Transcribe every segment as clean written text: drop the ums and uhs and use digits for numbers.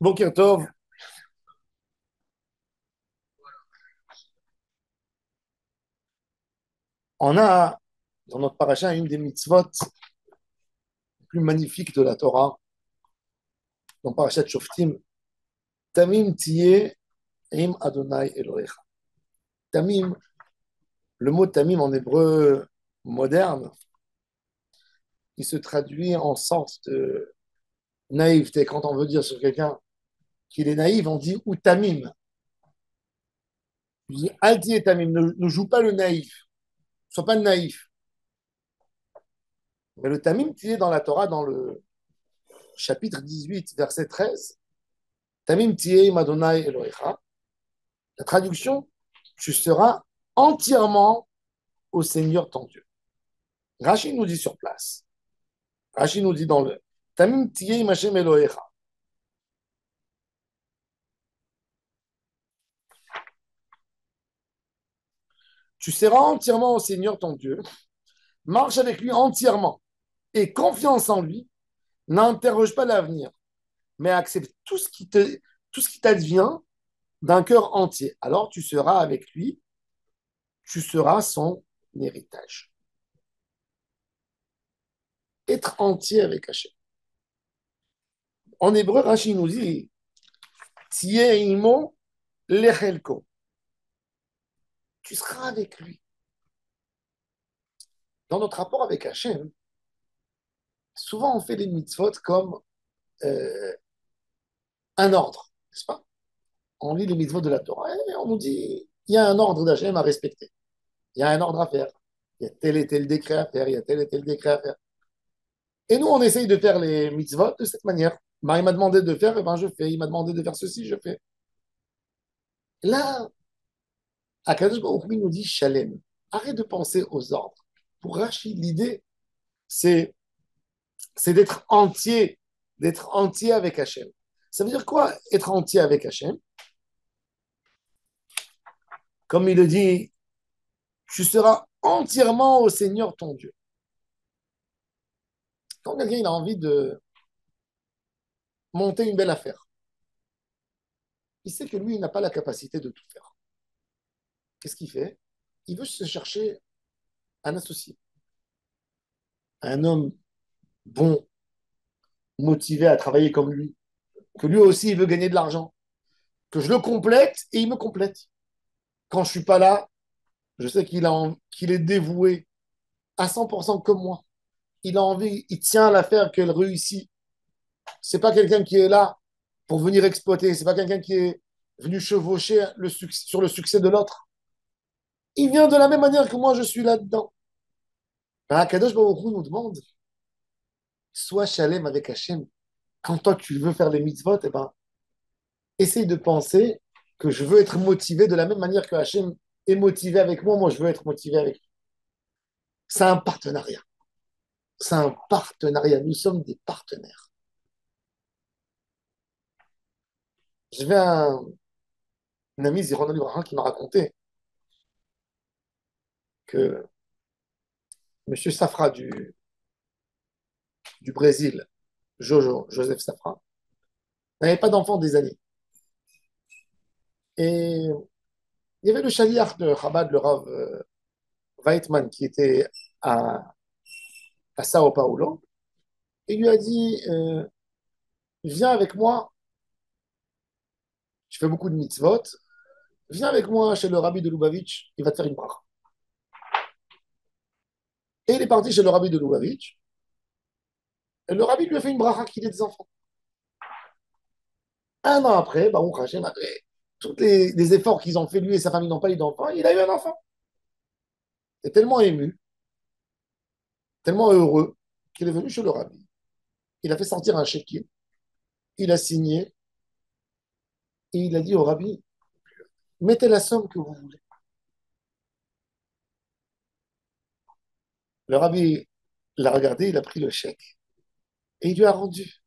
Boker Tov, on a dans notre paracha une des mitzvot les plus magnifiques de la Torah, dans parachat Shoftim, Tamim tiye im Adonai Elohecha. Tamim, le mot Tamim en hébreu moderne, il se traduit en sorte de naïveté. Quand on veut dire sur quelqu'un qu'il est naïf, on dit ou Tamim. On dit Alti et Tamim, ne joue pas le naïf, ne sois pas naïf. Mais le Tamim qui est dans la Torah, dans le chapitre 18, verset 13, Tamim tiye im Adonai Elohecha. La traduction, tu seras entièrement au Seigneur ton Dieu. Rachid nous dit sur place. Rachid nous dit dans le Tamim tiye Hashem Elohecha. Tu seras entièrement au Seigneur ton Dieu. Marche avec lui entièrement et confiance en lui. N'interroge pas l'avenir, mais accepte tout ce qui t'advient d'un cœur entier. Alors tu seras avec lui, tu seras son héritage. Être entier avec Hachem. En hébreu, Rachid nous dit Tiye imo lechelko. Tu seras avec lui. Dans notre rapport avec Hachem, souvent on fait les mitzvot comme euh, un ordre, n'est-ce pas? On lit les mitzvot de la Torah et on nous dit il y a un ordre d'Hachem à respecter. Il y a un ordre à faire. Il y a tel et tel décret à faire. Il y a tel et tel décret à faire. Et nous, on essaye de faire les mitzvot de cette manière. Il m'a demandé de faire, et ben je fais. Il m'a demandé de faire ceci, je fais. Là, Akadosh Baruch Hu nous dit Shalem. Arrête de penser aux ordres. Pour Rachid, l'idée, c'est d'être entier avec Hachem. Ça veut dire quoi, être entier avec Hachem? Comme il le dit, tu seras entièrement au Seigneur ton Dieu. Quand quelqu'un il a envie de monter une belle affaire, il sait que lui, il n'a pas la capacité de tout faire. Qu'est-ce qu'il fait? Il veut se chercher un associé, un homme bon, motivé à travailler comme lui, que lui aussi, il veut gagner de l'argent, que je le complète et il me complète. Quand je suis pas là, je sais qu'il est dévoué à 100% comme moi. Il a envie, il tient à l'affaire qu'elle réussit. C'est pas quelqu'un qui est là pour venir exploiter. C'est pas quelqu'un qui est venu chevaucher sur le succès de l'autre. Il vient de la même manière que moi, je suis là-dedans. Kadosh Baruch Hu nous demande, sois shalem avec Hachem. Quand toi, tu veux faire les mitzvot, eh ben, essaye de penser que je veux être motivé de la même manière que Hachem est motivé avec moi. Moi, je veux être motivé avec lui. C'est un partenariat. C'est un partenariat. Nous sommes des partenaires. J'avais un ami, Ziron Ibrahim, qui m'a raconté que M. Safra du Brésil, Joseph Safra, n'avait pas d'enfant des années. Et il y avait le chaliar de Chabad, le Rav Weitman, qui était à, à Sao Paulo. Et il lui a dit viens avec moi, je fais beaucoup de mitzvot, viens avec moi chez le rabbi de Lubavitch, il va te faire une bracha. Et il est parti chez le rabbi de Lubavitch, et le rabbi lui a fait une bracha qu'il ait des enfants. Un an après, Baruch Hashem, après tous les efforts qu'ils ont fait, lui et sa famille n'ont pas eu d'enfant, il a eu un enfant. Il est tellement ému, tellement heureux, qu'il est venu chez le rabbi. Il a fait sortir un chéquier, il a signé, et il a dit au rabbi, mettez la somme que vous voulez. Le rabbi l'a regardé, il a pris le chèque, et il lui a rendu.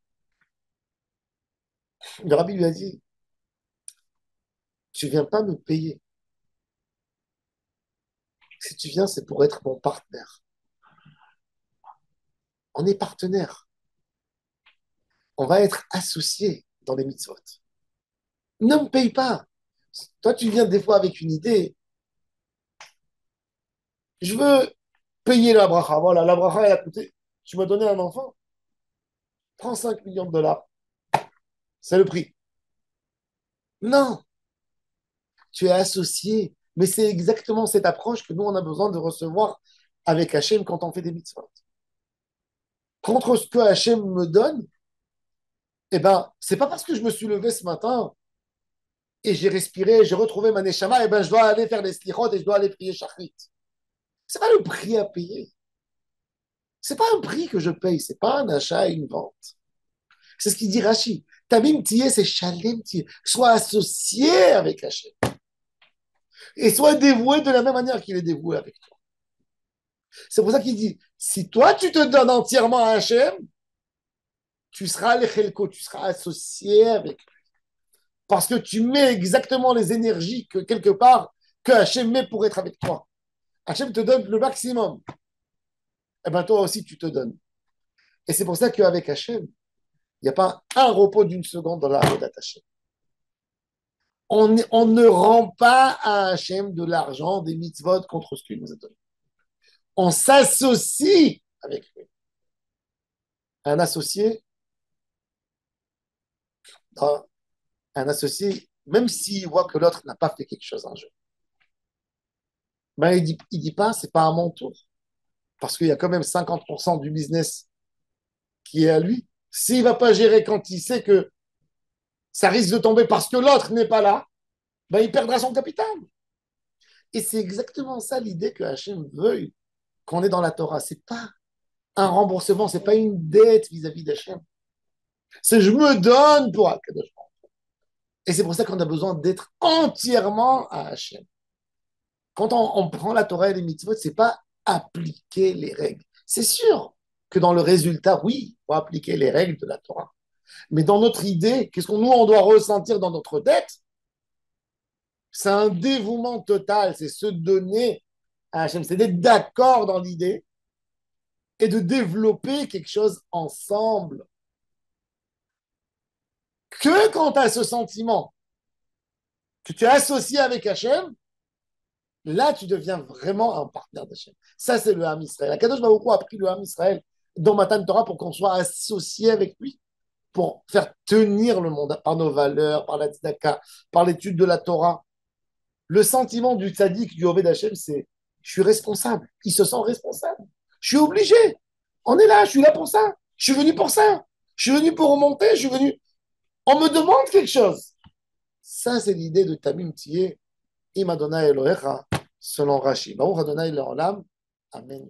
Le rabbi lui a dit, tu viens pas me payer. Si tu viens, c'est pour être mon partenaire. On est partenaire. On va être associés. dans les mitzvot. Ne me paye pas. Toi, tu viens des fois avec une idée. Je veux payer la bracha. Voilà, la bracha, elle a coûté. Tu m'as donné un enfant, prends 5 millions de dollars. C'est le prix. Non, tu es associé. Mais c'est exactement cette approche que nous, on a besoin de recevoir avec Hachem quand on fait des mitzvot. Contre ce que Hachem me donne, eh ben, c'est pas parce que je me suis levé ce matin et j'ai respiré, j'ai retrouvé ma neshama, eh ben, je dois aller faire les slichot et je dois aller prier shachrit. C'est pas le prix à payer. C'est pas un prix que je paye, c'est pas un achat et une vente. C'est ce qu'il dit Rashi. Tamim tiye, c'est shalem tiye. Sois associé avec Hachem. Et sois dévoué de la même manière qu'il est dévoué avec toi. C'est pour ça qu'il dit, si toi tu te donnes entièrement à Hachem, tu seras lechelko, tu seras associé avec lui. Parce que tu mets exactement les énergies que quelque part que Hachem met pour être avec toi. Hachem te donne le maximum. Et bien toi aussi tu te donnes. Et c'est pour ça qu'avec Hachem, il n'y a pas un repos d'une seconde dans la Avodat Hachem. On ne rend pas à Hachem de l'argent, des mitzvot contre ce qu'il nous a donné. On s'associe avec lui. Un associé, un associé, même s'il voit que l'autre n'a pas fait quelque chose un jour, ben il dit pas, c'est pas à mon tour. Parce qu'il y a quand même 50% du business qui est à lui. S'il ne va pas gérer quand il sait que ça risque de tomber parce que l'autre n'est pas là, ben il perdra son capital. Et c'est exactement ça l'idée que Hachem veuille qu'on est dans la Torah. C'est pas un remboursement, c'est pas une dette vis-à-vis d'Hachem. C'est je me donne pour Akadosh. Et c'est pour ça qu'on a besoin d'être entièrement à Hachem. Quand on prend la Torah et les mitzvot, c'est pas appliquer les règles. C'est sûr que dans le résultat, oui, il faut appliquer les règles de la Torah. Mais dans notre idée, qu'est-ce qu'on nous on doit ressentir dans notre dette? C'est un dévouement total, c'est se donner à Hachem, c'est d'être d'accord dans l'idée et de développer quelque chose ensemble. Que quand tu as ce sentiment que tu es associé avec Hachem, là, tu deviens vraiment un partenaire d'Hachem. Ça, c'est le Ham Israël. Akadosh Baruch Hu a pris le Ham Israël dans Matan Torah pour qu'on soit associé avec lui, pour faire tenir le monde par nos valeurs, par la tzedaka, par l'étude de la Torah. Le sentiment du tzaddik, du Oved Hachem, c'est je suis responsable. Il se sent responsable. Je suis obligé. On est là, je suis là pour ça. Je suis venu pour ça. Je suis venu pour remonter. Je suis venu. On me demande quelque chose. Ça, c'est l'idée de Tamim Tiye, Im Adonai Elohecha, selon Rashi. Baruch Adonai Leolam. Amen.